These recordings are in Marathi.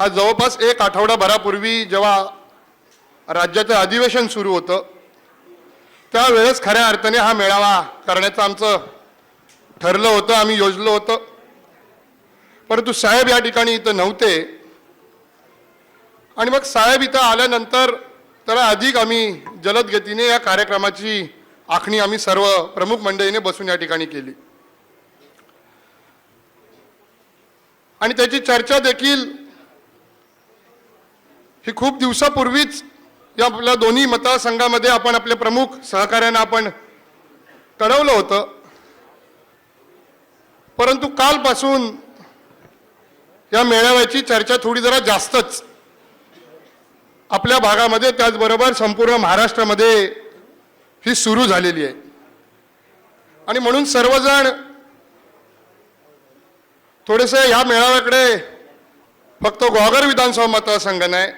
हा जवळपास एक आठवडाभरापूर्वी जेव्हा राज्याचं अधिवेशन सुरू होतं त्यावेळेस खऱ्या अर्थाने हा मेळावा करण्याचं आमचं ठरलं होतं, आम्ही योजलं होतं. परंतु साहेब या ठिकाणी इथं नव्हते आणि मग साहेब इथं आल्यानंतर त्याला अधिक आम्ही जलद गतीने या कार्यक्रमाची आखणी आम्ही सर्व प्रमुख मंडळीने बसून या ठिकाणी केली आणि त्याची चर्चा देखील ही खूप दिवसापूर्वीच या आपल्या दोन्ही मतदारसंघामध्ये आपण आपले प्रमुख सहकार्यांना आपण ठरवलं होतं. परंतु कालपासून या मेळाव्याची चर्चा थोडी जरा जास्तच आपल्या भागामध्ये त्याचबरोबर संपूर्ण महाराष्ट्रामध्ये ही सुरू झालेली आहे आणि म्हणून सर्वजण थोडेसे या मेळाव्याकडे फक्त ग्वागर विधानसभा मतदारसंघ नाही,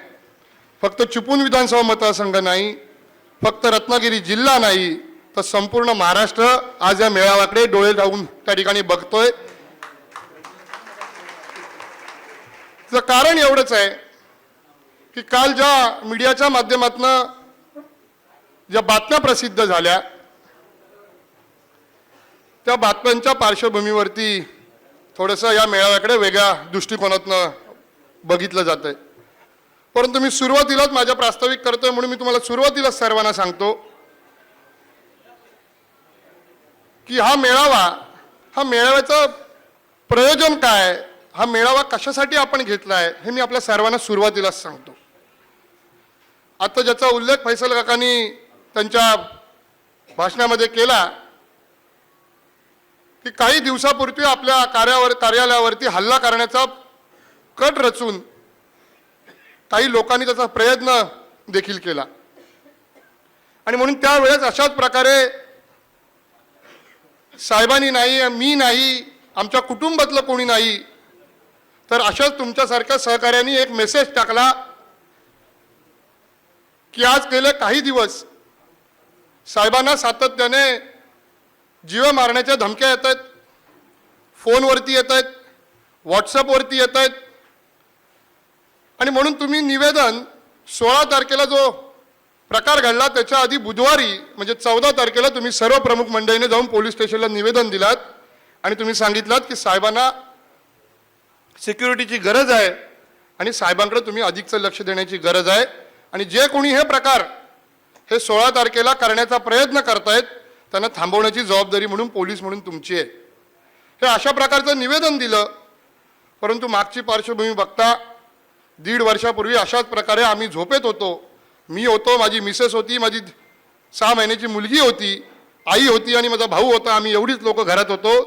फक्त चिपळूण विधानसभा मतदारसंघ नाही, फक्त रत्नागिरी जिल्हा नाही तर संपूर्ण महाराष्ट्र आज या मेळाव्याकडे डोळे लावून त्या ठिकाणी बघतोय. त्याचं कारण एवढंच आहे की काल ज्या मीडियाच्या माध्यमातून ज्या बातम्या प्रसिद्ध झाल्या त्या बातम्यांच्या पार्श्वभूमीवरती थोडंसं या मेळाव्याकडे वेगळ्या दृष्टिकोनातून बघितलं जातंय. परंतु मी सुरुवातीलाच माझ्या प्रास्ताविक करतोय म्हणून मी तुम्हाला सुरुवातीलाच सर्वांना सांगतो की हा मेळाव्याचं प्रयोजन काय, हा मेळावा कशासाठी आपण घेतलाय हे मी आपल्या सर्वांना सुरुवातीलाच सांगतो. आता ज्याचा उल्लेख फैसल काकांनी त्यांच्या भाषणामध्ये केला की काही दिवसापूर्वी आपल्या कार्यालयावरती हल्ला करण्याचा कट रचून काही लोकांनी त्याचा प्रयत्न देखील केला आणि म्हणून त्यावेळेस अशाच प्रकारे साहेबांनी नाही, मी नाही, आमच्या कुटुंबातलं कोणी नाही तर अशाच तुमच्यासारख्या सहकार्यांनी एक मेसेज टाकला की आज गेले काही दिवस साहेबांना सातत्याने जीव मारण्याच्या धमक्या येत आहेत, फोनवरती येत आहेत, व्हॉट्सअपवरती येत आहेत आणि म्हणून तुम्ही निवेदन 16 तारखेला जो प्रकार घडला त्याच्या आधी बुधवारी म्हणजे 14 तारखेला तुम्ही सर्व प्रमुख मंडळीने जाऊन पोलीस स्टेशनला निवेदन दिलात आणि तुम्ही सांगितलात की साहेबांना सिक्युरिटीची गरज आहे आणि साहेबांकडे तुम्ही अधिकचं लक्ष देण्याची गरज आहे आणि जे कोणी हे प्रकार हे 16 तारखेला करण्याचा प्रयत्न करतायत त्यांना थांबवण्याची जबाबदारी म्हणून पोलीस म्हणून तुमची आहे. हे अशा प्रकारचं निवेदन दिलं. परंतु मागची पार्श्वभूमी बघता 1.5 वर्षापूर्वी अशाच प्रकारे आम्ही झोपेत होतो. मी होतो, माझी मिसेस होती, माझी 6 महिन्याची मुलगी होती, आई होती आणि माझा भाऊ होता. आम्ही एवढीच लोक घरात होतो.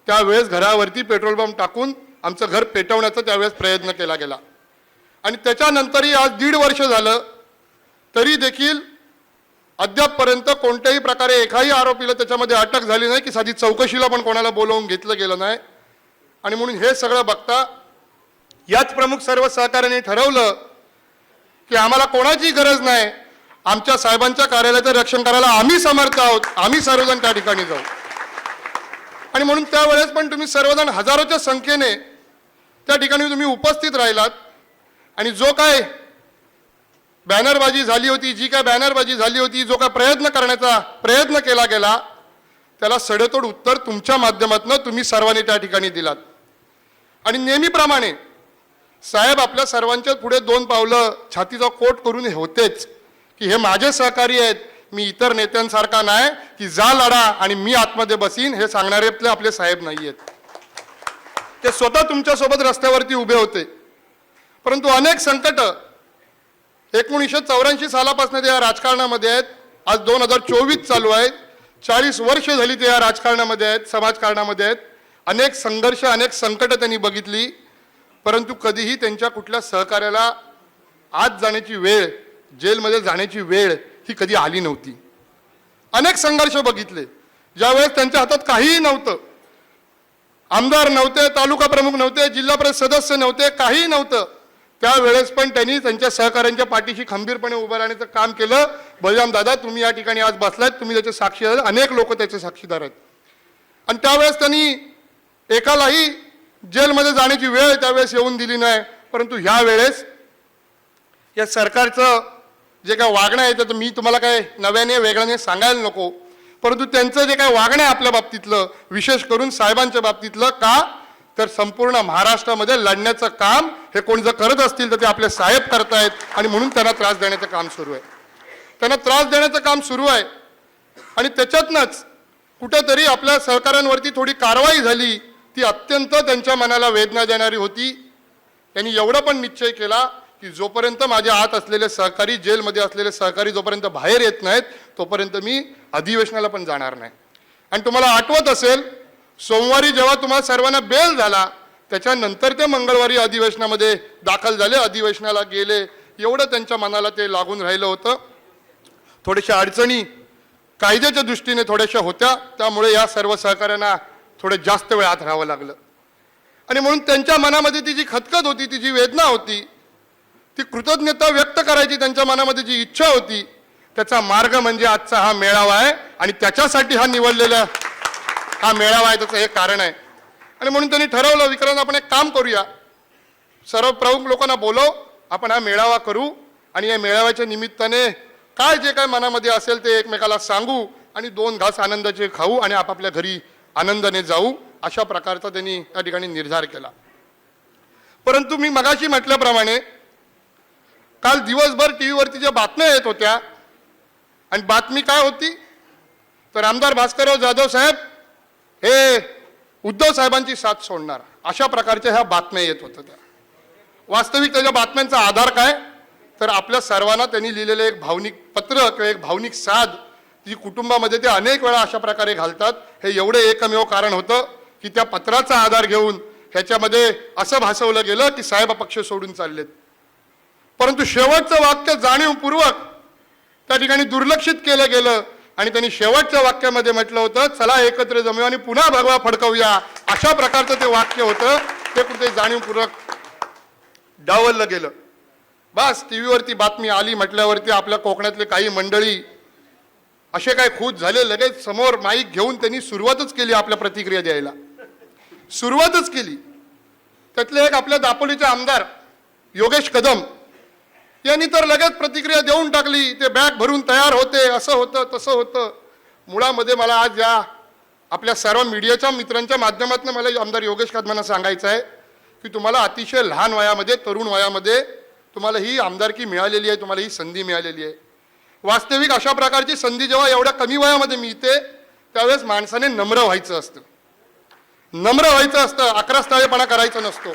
त्यावेळेस घरावरती पेट्रोल पंप टाकून आमचं घर पेटवण्याचा त्यावेळेस प्रयत्न केला गेला आणि त्याच्यानंतरही आज 1.5 वर्ष झालं तरी देखील अद्यापपर्यंत कोणत्याही प्रकारे एकाही आरोपीला त्याच्यामध्ये अटक झाली नाही की साधी चौकशीला पण कोणाला बोलावून घेतलं गेलं नाही. आणि म्हणून हे सगळं बघता याच प्रमुख सर्व सहकार्यांनी ठरवलं की आम्हाला कोणाची गरज नाही, आमच्या साहेबांच्या कार्यालयाचं रक्षण करायला आम्ही समर्थ आहोत, आम्ही सर्वजण त्या ठिकाणी जाऊ. आणि म्हणून त्यावेळेस पण तुम्ही सर्वजण हजारोच्या संख्येने त्या ठिकाणी तुम्ही उपस्थित राहिलात आणि जो काय बॅनरबाजी झाली होती, जी काय बॅनरबाजी झाली होती, जो काय प्रयत्न केला गेला त्याला सडेतोड उत्तर तुमच्या माध्यमातून तुम्ही सर्वांनी त्या ठिकाणी दिलात. आणि नेहमीप्रमाणे साहेब आपल्या सर्वांच्या पुढे 2 पावलं छातीचा कोट करून होतेच की हे माझे सहकारी आहेत, मी इतर नेत्यांसारखा नाही की जा लढा आणि मी आतमध्ये बसीन हे सांगणारे आपले साहेब नाही आहेत. ते स्वतः तुमच्यासोबत रस्त्यावरती उभे होते. परंतु अनेक संकट 1984 सालापासून ते या राजकारणामध्ये आहेत. आज 2024 चालू आहे. 40 वर्ष झाली ते या राजकारणामध्ये आहेत, समाजकारणामध्ये आहेत. अनेक संघर्ष, अनेक संकट त्यांनी बघितली. परंतु कधीही त्यांच्या कुठल्या सहकार्याला आत जाण्याची वेळ, जेलमध्ये जाण्याची वेळ ही कधी आली नव्हती. अनेक संघर्ष बघितले ज्यावेळेस त्यांच्या हातात काहीही नव्हतं. आमदार नव्हते, तालुका प्रमुख नव्हते, जिल्हा परिषद सदस्य नव्हते, काहीही नव्हतं. त्यावेळेस पण त्यांनी त्यांच्या सहकाऱ्यांच्या पाठीशी खंबीरपणे उभं राहण्याचं काम केलं. बलराम दादा तुम्ही या ठिकाणी आज बसलात, तुम्ही त्याचे साक्षीदार, अनेक लोक त्याचे साक्षीदार आहेत. आणि त्यावेळेस त्यांनी एकालाही जेलमध्ये जाण्याची वेळ त्यावेळेस येऊन दिली नाही. परंतु ह्या वेळेस या सरकारचं जे काय वागणं आहे तर मी तुम्हाला काय नव्याने वेगळ्याने सांगायला नको, परंतु त्यांचं जे काय वागणं आहे आपल्या बाबतीतलं, विशेष करून साहेबांच्या बाबतीतलं, का तर संपूर्ण महाराष्ट्रामध्ये लढण्याचं काम हे कोण जर करत असतील तर ते आपले साहेब करतायत आणि म्हणून त्यांना त्रास देण्याचं काम सुरू आहे. त्यांना त्रास देण्याचं काम सुरू आहे आणि त्याच्यातनंच कुठेतरी आपल्या सहकाऱ्यांवरती थोडी कारवाई झाली, ती अत्यंत त्यांच्या मनाला वेदना देणारी होती. त्यांनी एवढं पण निश्चय केला की जोपर्यंत माझ्या आत असलेले सहकारी, जेलमध्ये असलेले सहकारी जोपर्यंत बाहेर येत नाहीत तोपर्यंत मी अधिवेशनाला पण जाणार नाही. आणि तुम्हाला आठवत असेल, सोमवारी जेव्हा तुम्हाला सर्वांना बेल झाला त्याच्यानंतर ते मंगळवारी अधिवेशनामध्ये दाखल झाले, अधिवेशनाला गेले. एवढं त्यांच्या मनाला ते लागून राहिलं होतं. थोड्याशा अडचणी कायद्याच्या दृष्टीने थोड्याशा होत्या, त्यामुळे या सर्व सहकाऱ्यांना थोडे जास्त वेळ आत राहावं लागलं. आणि म्हणून त्यांच्या मनामध्ये ती जी खतखत होती, ती जी वेदना होती, ती कृतज्ञता व्यक्त करायची त्यांच्या मनामध्ये जी इच्छा होती, त्याचा मार्ग म्हणजे आजचा हा मेळावा आहे. आणि त्याच्यासाठी हा निवडलेला हा मेळावा आहे, त्याचं हे कारण आहे. आणि म्हणून त्यांनी ठरवलं, विक्रांत आपण एक काम करूया, सर्व प्रमुख लोकांना बोलव, आपण हा मेळावा करू आणि या मेळाव्याच्या निमित्ताने काय जे काय मनामध्ये असेल ते एकमेकाला सांगू आणि 2 घास आनंदाचे खाऊ आणि आपापल्या घरी आनंदाने जाऊ, अशा प्रकारचा त्यांनी त्या ठिकाणी निर्धार केला. परंतु मी मगाशी म्हटल्याप्रमाणे काल दिवसभर टीव्हीवरती ज्या बातम्या येत होत्या, आणि बातमी काय होती तर आमदार भास्करराव जाधव साहेब हे उद्धव साहेबांची साथ सोडणार, अशा प्रकारच्या ह्या बातम्या येत होत्या. वास्तविक त्याच्या बातम्यांचा आधार काय तर आपल्या सर्वांना त्यांनी लिहिलेलं एक भावनिक पत्र किंवा एक भावनिक साध, जी कुटुंबामध्ये ते अनेक वेळा अशा प्रकारे घालतात. हे एवढे एकमेव कारण होतं की त्या पत्राचा आधार घेऊन ह्याच्यामध्ये असं भासवलं गेलं की साहेब पक्ष सोडून चाललेत. परंतु शेवटचं वाक्य जाणीवपूर्वक त्या ठिकाणी दुर्लक्षित केलं गेलं आणि त्यांनी शेवटच्या वाक्यामध्ये म्हटलं होतं, चला एकत्र जमूया आणि पुन्हा भगवा फडकवूया, अशा प्रकारचं ते वाक्य होतं. ते कुठे जाणीवपूर्वक डावललं गेलं. बस टीव्हीवरती बातमी आली म्हटल्यावरती आपल्या कोकणातले काही मंडळी असे काय खुश झाले, लगेच समोर माईक घेऊन त्यांनी सुरुवातच केली आपल्या प्रतिक्रिया द्यायला, सुरुवातच केली. त्यातले एक आपल्या दापोलीचे आमदार योगेश कदम यांनी तर लगेच प्रतिक्रिया देऊन टाकली. ते बॅग भरून तयार होते, असं होतं तसं होतं. मुळामध्ये मला आज या आपल्या सर्व मीडियाच्या मित्रांच्या माध्यमातून मला आमदार योगेश कदमांना सांगायचं आहे की तुम्हाला अतिशय लहान वयामध्ये, तरुण वयामध्ये तुम्हाला ही आमदारकी मिळालेली आहे, तुम्हाला ही संधी मिळालेली आहे. वास्तविक अशा प्रकारची संधी जेव्हा एवढ्या कमी वयामध्ये मिळते त्यावेळेस माणसाने नम्र व्हायचं असतं, नम्र व्हायचं असतं, अकरास्थळेपणा करायचा नसतो.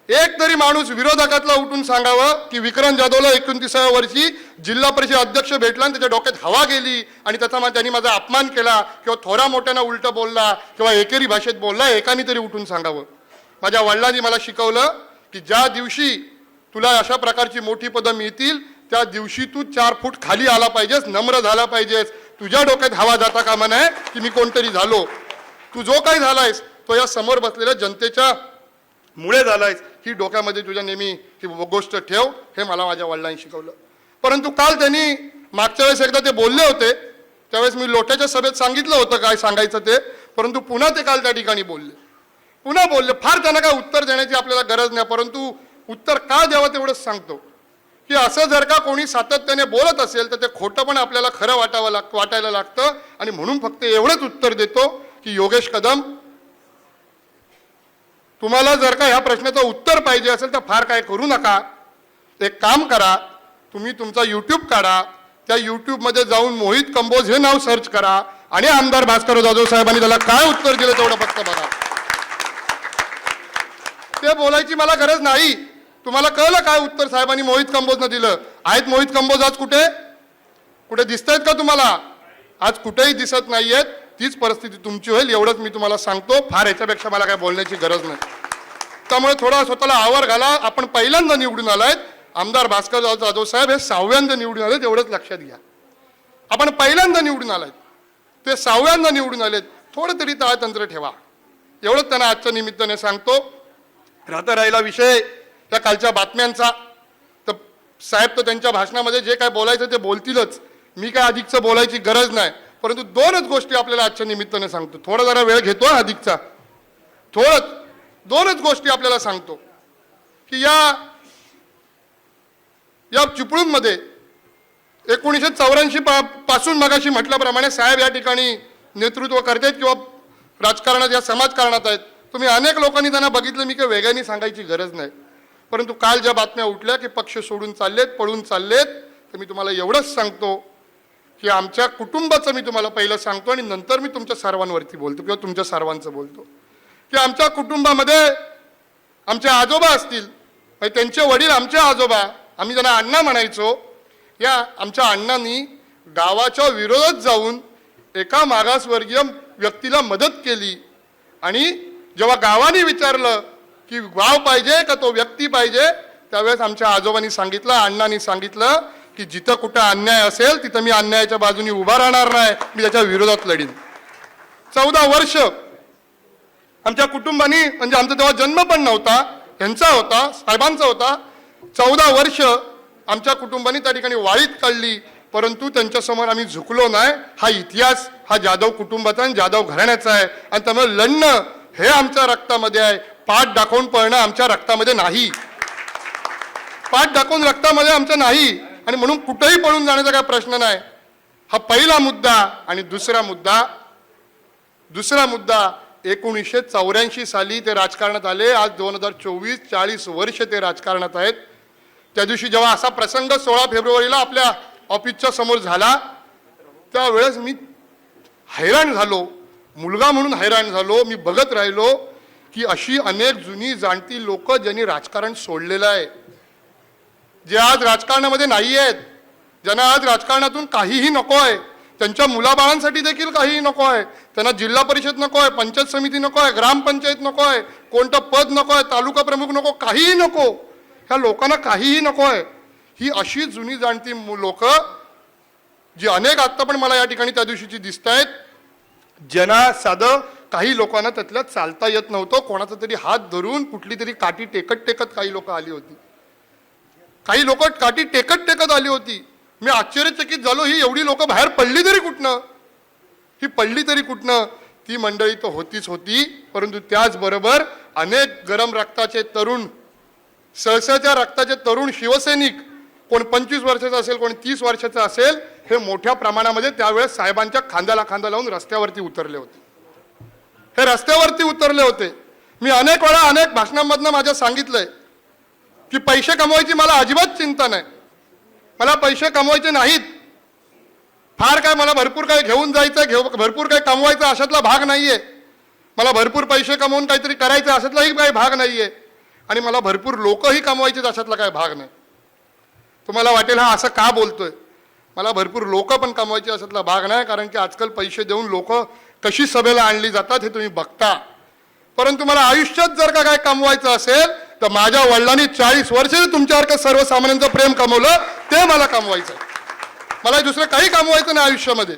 एक तरी माणूस विरोधकातला उठून सांगावं की विक्रांत जाधवला 29व्या वर्षी जिल्हा परिषद अध्यक्ष भेटला आणि त्याच्या डोक्यात हवा गेली आणि त्यांनी माझा अपमान केला किंवा थोरा मोठ्यानं उलट बोलला किंवा एकेरी भाषेत बोलला, एकाने तरी उठून सांगावं. माझ्या वडिलांनी मला शिकवलं की ज्या दिवशी तुला अशा प्रकारची मोठी पदं मिळतील त्या दिवशी तू 4 फूट खाली आला पाहिजेस, नम्र झाला पाहिजेस. तुझ्या डोक्यात हवा जाता कामा नये की मी कोणतरी झालो. तू जो काही झालायस तो या समोर बसलेल्या जनतेच्या मुळे झालायस, ही डोक्यामध्ये तुझ्या नेहमी ही गोष्ट ठेव, हे मला माझ्या वडिलांनी शिकवलं. परंतु काल त्यांनी मागच्या वेळेस एकदा ते बोलले होते, त्यावेळेस मी लोट्याच्या सभेत सांगितलं होतं काय सांगायचं ते, परंतु पुन्हा ते काल त्या ठिकाणी बोलले, पुन्हा बोलले. फार त्यांना काय उत्तर देण्याची आपल्याला गरज नाही, परंतु उत्तर का द्यावं तेवढंच सांगतो की असं जर का कोणी सातत्याने बोलत असेल तर ते खोटं पण आपल्याला खरं वाटायला लागतं. आणि म्हणून फक्त एवढंच उत्तर देतो की योगेश कदम, तुम्हाला जर का ह्या प्रश्नाचं उत्तर पाहिजे असेल तर फार काय करू नका. एक काम करा, तुम्ही तुमचा YouTube काढा, त्या YouTubeमध्ये जाऊन मोहित कंबोज हे नाव सर्च करा आणि आमदार भास्करराव जाधव साहेबांनी त्याला काय उत्तर दिलं तेवढं फक्त बघा. ते बोलायची मला गरज नाही. तुम्हाला कळलं काय उत्तर साहेबांनी मोहित कंबोजनं दिलं? आहेत मोहित कंबोज आज कुठे कुठे दिसत आहेत का तुम्हाला? आज कुठेही दिसत नाहीयेत. तीच परिस्थिती तुमची होईल एवढंच मी तुम्हाला सांगतो. फार याच्यापेक्षा मला काय बोलण्याची गरज नाही. त्यामुळे थोडा स्वतःला आवर घाला. आपण पहिल्यांदा निवडून आलायत, आमदार भास्करराव जाधव साहेब हे 6व्यांदा निवडून आलेत, एवढंच लक्षात घ्या. आपण पहिल्यांदा निवडून आलायत, ते 6व्यांदा निवडून आलेत. थोडं तरी ताळतंत्र ठेवा, एवढंच त्यांना आजच्या निमित्ताने सांगतो. राहिला विषय त्या कालच्या बातम्यांचा, तर साहेब तर त्यांच्या भाषणामध्ये जे काय बोलायचं ते बोलतीलच, मी काय अधिकचं बोलायची गरज नाही. परंतु 2च गोष्टी आपल्याला आजच्या निमित्ताने सांगतो. थोडा जरा वेळ घेतो अधिकचा, 2च गोष्टी आपल्याला सांगतो. की या चिपळूणमध्ये 1984 पासून मगाशी म्हटल्याप्रमाणे साहेब या ठिकाणी नेतृत्व करतात किंवा राजकारणात या समाजकारणात आहेत. तुम्ही अनेक लोकांनी त्यांना बघितलं, मी काही वेगळ्यानी सांगायची गरज नाही. परंतु काल ज्या बातम्या उठल्या की पक्ष सोडून चाललेत, पळून चाललेत, तर मी तुम्हाला एवढंच सांगतो की आमच्या कुटुंबाचं मी तुम्हाला पहिलं सांगतो आणि नंतर मी तुमच्या सर्वांवरती बोलतो किंवा तुमच्या सर्वांचं बोलतो की आमच्या कुटुंबामध्ये आमचे आजोबा असतील, त्यांचे वडील आमचे आजोबा, आम्ही त्यांना अण्णा म्हणायचो. या आमच्या अण्णांनी गावाच्या विरोधात जाऊन एका मागासवर्गीय व्यक्तीला मदत केली आणि जेव्हा गावाने विचारलं की गाव पाहिजे का तो व्यक्ती पाहिजे, त्यावेळेस आमच्या आजोबांनी सांगितलं, अण्णांनी सांगितलं की जिथं कुठं अन्याय असेल तिथं मी अन्यायाच्या बाजूने उभा राहणार नाही, मी त्याच्या विरोधात लढीन. 14 वर्ष आमच्या कुटुंबानी, म्हणजे आमचा तेव्हा जन्म पण नव्हता, यांचा होता, साहेबांचा होता, 14 वर्ष आमच्या कुटुंबाने त्या ठिकाणी वाळीत काढली, परंतु त्यांच्यासमोर आम्ही झुकलो नाही. हा इतिहास हा जाधव कुटुंबाचा आणि जाधव घराण्याचा आहे आणि त्यामुळे लढणं हे आमच्या रक्तामध्ये आहे. पाठ दाखवून पळणं आमच्या रक्तामध्ये नाही, पाठ दाखवून रक्तामध्ये आमच्या नाही आणि म्हणून कुठेही पळून जाण्याचा काय प्रश्न नाही. हा पहिला मुद्दा. आणि दुसरा मुद्दा 1984 साली ते राजकारणात आले. आज 2024 40 वर्ष ते राजकारणात आहेत. त्या दिवशी जेव्हा असा प्रसंग 16 फेब्रुवारीला आपल्या ऑफिसच्या समोर झाला, त्यावेळेस मी हैराण झालो, मुलगा म्हणून हैराण झालो. मी बघत राहिलो की अशी अनेक जुनी जाणती लोक ज्यांनी राजकारण सोडलेलं आहे, जे आज राजकारणामध्ये नाही आहेत, ज्यांना आज राजकारणातून काहीही नको आहे, त्यांच्या मुलाबाळांसाठी देखील काहीही नको आहे, त्यांना जिल्हा परिषद नको आहे, पंचायत समिती नको आहे, ग्रामपंचायत नको आहे, कोणतं पद नको आहे, तालुका प्रमुख नको, काहीही नको, ह्या लोकांना काहीही नको आहे. ही अशी जुनी जाणती लोक जी अनेक आत्ता पण मला या ठिकाणी त्या दिवशीची दिसत आहेत, ज्यांना साधं काही लोकांना त्यातल्या चालता येत नव्हतं, कोणाचा तरी हात धरून कुठली तरी काठी टेकत टेकत काही लोक आली होती, काही लोक काठी टेकत टेकत आली होती. मी आश्चर्यचकित झालो, ही एवढी लोक बाहेर पडली तरी कुठनं, ही पडली तरी कुठनं. ती मंडळी तर होतीच होती, परंतु त्याचबरोबर अनेक गरम रक्ताचे तरुण, सळसळत्या रक्ताचे तरुण शिवसैनिक, कोण 25 वर्षाचा असेल, कोण 30 वर्षाचा असेल, हे मोठ्या प्रमाणामध्ये त्यावेळेस साहेबांच्या खांद्याला खांदा लावून रस्त्यावरती उतरले होते. हे रस्त्यावरती उतरले होते. मी अनेक वेळा अनेक भाषणांमधनं माझ्या सांगितलंय की पैसे कमवायची मला अजिबात चिंता नाही, मला पैसे कमवायचे नाहीत, फार काय मला भरपूर काय घेऊन जायचं, भरपूर काय कमवायचं अशातला भाग नाहीये, मला भरपूर पैसे कमवून काहीतरी करायचं अशातलाही काही भाग नाहीये, आणि मला भरपूर लोकही कमवायचे अशातला काही भाग नाही. तुम्हाला वाटेल हा असं का बोलतोय, मला भरपूर लोक पण कमवायचे अशातला भाग नाही, कारण की आजकाल पैसे देऊन लोक कशी सभेला आणली जातात हे तुम्ही बघता. परंतु मला आयुष्यात जर का काय कमवायचं असेल तर माझ्या वडिलांनी 40 वर्ष तुमच्यासारखं सर्वसामान्यांचं प्रेम कमवलं, ते मला कमवायचं. मला दुसरं काही कमवायचं नाही आयुष्यामध्ये.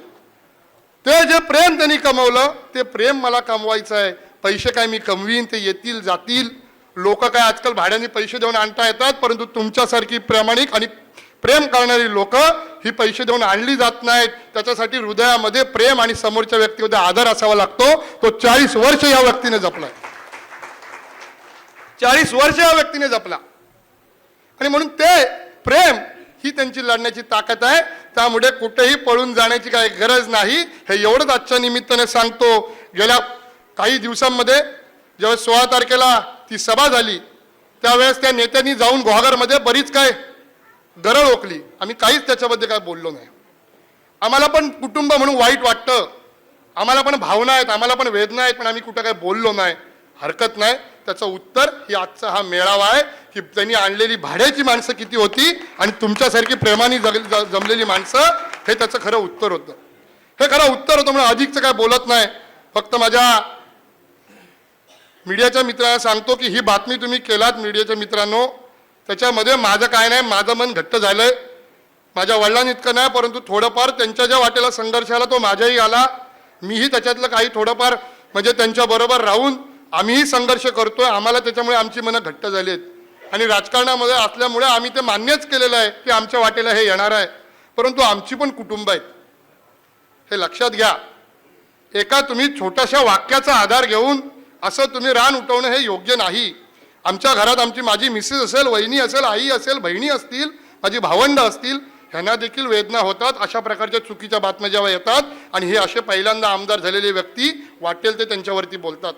ते जे प्रेम त्यांनी कमवलं ते प्रेम मला कमवायचं आहे. पैसे काय मी कमवीन, ते येतील जातील. लोक काय आजकाल भाड्याने पैसे देऊन आणता येतात, परंतु तुमच्यासारखी प्रामाणिक आणि प्रेम करणारी लोक ही पैसे देऊन आणली जात नाहीत. त्याच्यासाठी हृदयामध्ये प्रेम आणि समोरच्या व्यक्तीमध्ये आदर असावा लागतो. तो 40 वर्ष या व्यक्तीने जपला, 40 वर्ष या व्यक्तीने जपला, आणि म्हणून ते प्रेम ही त्यांची लढण्याची ताकद आहे. त्यामुळे कुठेही पळून जाण्याची काही गरज नाही. हे एवढंच आजच्या निमित्ताने सांगतो. गेल्या काही दिवसांमध्ये जेव्हा 16 तारखेला ती सभा झाली, त्यावेळेस त्या नेत्यांनी जाऊन गुहागरमध्ये बरीच काय गरळ ओकली. आम्ही काहीच त्याच्याबद्दल काय बोललो नाही. आम्हाला पण कुटुंब म्हणून वाईट वाटतं, आम्हाला पण भावना आहेत, आम्हाला पण वेदना आहेत, पण आम्ही कुठं काय बोललो नाही. हरकत नाही. त्याचं उत्तर ही आजचा हा मेळावा आहे की त्यांनी आणलेली भाड्याची माणसं किती होती आणि तुमच्यासारखी प्रेमाने जमलेली माणसं, हे त्याचं खरं उत्तर होतं. हे खरं उत्तर होतं. म्हणून अधिकचं काय बोलत नाही. फक्त माझ्या मीडियाच्या मित्रांना सांगतो की ही बातमी तुम्ही केलात मीडियाच्या मित्रांनो, त्याच्यामध्ये माझं काय नाही, माझं मन घट्ट झालंय. माझ्या वडिलांनी इतकं नाही, परंतु थोडंफार त्यांच्या ज्या वाटेला संघर्ष आला तो माझ्याही आला. मीही त्याच्यातलं काही थोडंफार म्हणजे त्यांच्याबरोबर राहून आम्हीही संघर्ष करतोय. आम्हाला त्याच्यामुळे आमची मनं घट्ट झाली आहेत आणि राजकारणामध्ये असल्यामुळे आम्ही ते मान्यच केलेलं आहे की आमच्या वाटेला हे येणार आहे. परंतु आमची पण कुटुंब आहेत, हे लक्षात घ्या. एका तुम्ही छोट्याशा वाक्याचा आधार घेऊन असं तुम्ही रान उठवणं हे योग्य नाही. आमच्या घरात माझी मिसेस असेल, वहिनी असेल, आई असेल, बहिणी असतील, माझी भावंड असतील, ह्यांना देखील वेदना होतात अशा प्रकारच्या चुकीच्या बातम्या जेव्हा येतात आणि हे असे पहिल्यांदा आमदार झालेले व्यक्ती वाटेल ते त्यांच्यावरती बोलतात.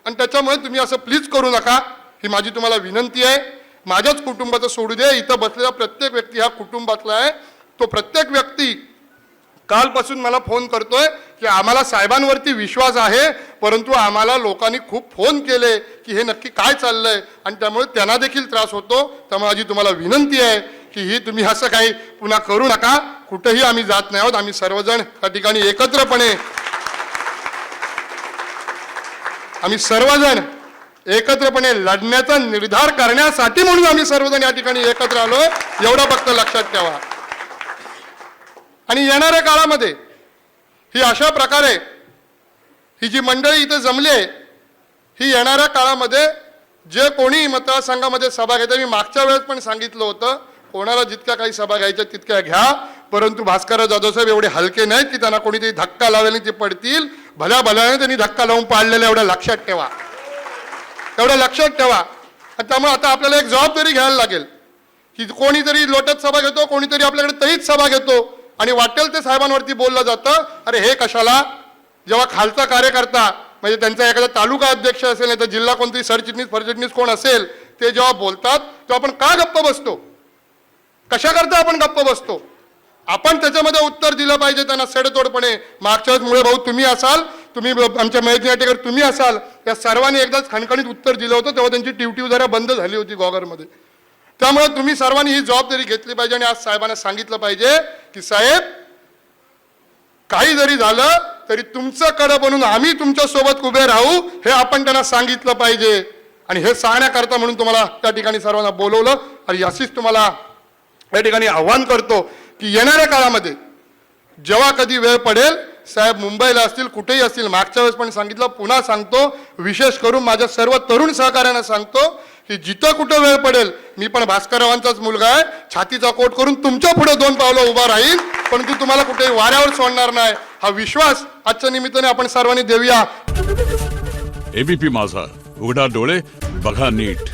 आणि त्याच्यामुळे तुम्ही असं प्लीज करू नका, ही माझी तुम्हाला विनंती आहे. माझ्याच कुटुंबाचं सोडू दे, इथं बसलेला प्रत्येक व्यक्ती हा कुटुंबातला आहे. तो प्रत्येक व्यक्ती कालपासून मला फोन करतोय की आम्हाला साहेबांवरती विश्वास आहे, परंतु आम्हाला लोकांनी खूप फोन केले की हे नक्की काय चाललंय आणि त्यामुळे त्यांना देखील त्रास होतो. त्यामुळे माझी तुम्हाला विनंती आहे की ही तुम्ही असं काही पुन्हा करू नका. कुठेही आम्ही जात नाही आहोत. आम्ही सर्वजण त्या ठिकाणी एकत्रपणे लढण्याचा निर्धार करण्यासाठी म्हणून आम्ही सर्वजण या ठिकाणी एकत्र आलो, एवढं फक्त लक्षात ठेवा. आणि येणाऱ्या काळामध्ये ही अशा प्रकारे ही जी मंडळी इथे जमली आहे, ही येणाऱ्या काळामध्ये जे कोणी मतदारसंघामध्ये सभा घेते, मी मागच्या वेळेस पण सांगितलं होतं, कोणाला जितक्या काही सभा घ्यायच्या तितक्या घ्या, परंतु भास्करराव जाधव साहेब एवढे हलके नाहीत की त्यांना कोणीतरी धक्का लावल्याने ते पडतील. भल्या भल्याने त्यांनी धक्का लावून पाडलेलं, एवढं लक्षात ठेवा, एवढं लक्षात ठेवा. आणि त्यामुळे आता आपल्याला एक जबाबदारी घ्यायला लागेल की कोणीतरी लोटत सभा घेतो, कोणीतरी आपल्याकडे तहीच सभा घेतो आणि वाटेल ते साहेबांवरती बोललं जातं. अरे हे कशाला? जेव्हा खालचा कार्यकर्ता म्हणजे त्यांचा एखादा तालुका अध्यक्ष असेल नाही तर जिल्हा कोणतरी सरचिटणीस कोण असेल, ते जेव्हा बोलतात तेव्हा आपण का गप्प बसतो? कशा करता आपण गप्प बसतो? आपण त्याच्यामध्ये उत्तर दिलं पाहिजे त्यांना सडेतोडपणे. मागच्या वेळेस मुळे भाऊ तुम्ही असाल, तुम्ही आमच्या महेश नाटेकर तुम्ही असाल, या सर्वांनी एकदाच खणखणीत उत्तर दिलं होतं, तेव्हा त्यांची टिवटिव जरा बंद झाली होती गॉगरमध्ये. त्यामुळे तुम्ही सर्वांनी ही जबाबदारी घेतली पाहिजे आणि आज साहेबांना सांगितलं पाहिजे की साहेब काही जरी झालं तरी तुमचं कडं बनून आम्ही तुमच्या सोबत उभे राहू, हे आपण त्यांना सांगितलं पाहिजे. आणि हे सांगण्याकरता म्हणून तुम्हाला त्या ठिकाणी सर्वांना बोलवलं. आणि अशीच तुम्हाला या ठिकाणी आव्हान करतो की येणाऱ्या काळामध्ये जेव्हा कधी वेळ पडेल, साहेब मुंबईला असतील, कुठेही असतील, मागच्या वेळेस पण सांगितलं, पुन्हा सांगतो, विशेष करून माझ्या सर्व तरुण सहकाऱ्यांना सांगतो की जिथं कुठं वेळ पडेल, मी पण भास्कररावांचाच मुलगा आहे, छातीचा कोट करून तुमच्या पुढे 2 पावलं उभा राहील, परंतु तुम्हाला कुठेही वाऱ्यावर सोडणार नाही. हा विश्वास आजच्या निमित्ताने आपण सर्वांनी देऊया. एबीपी माझा, उघडा डोळे बघा नीट.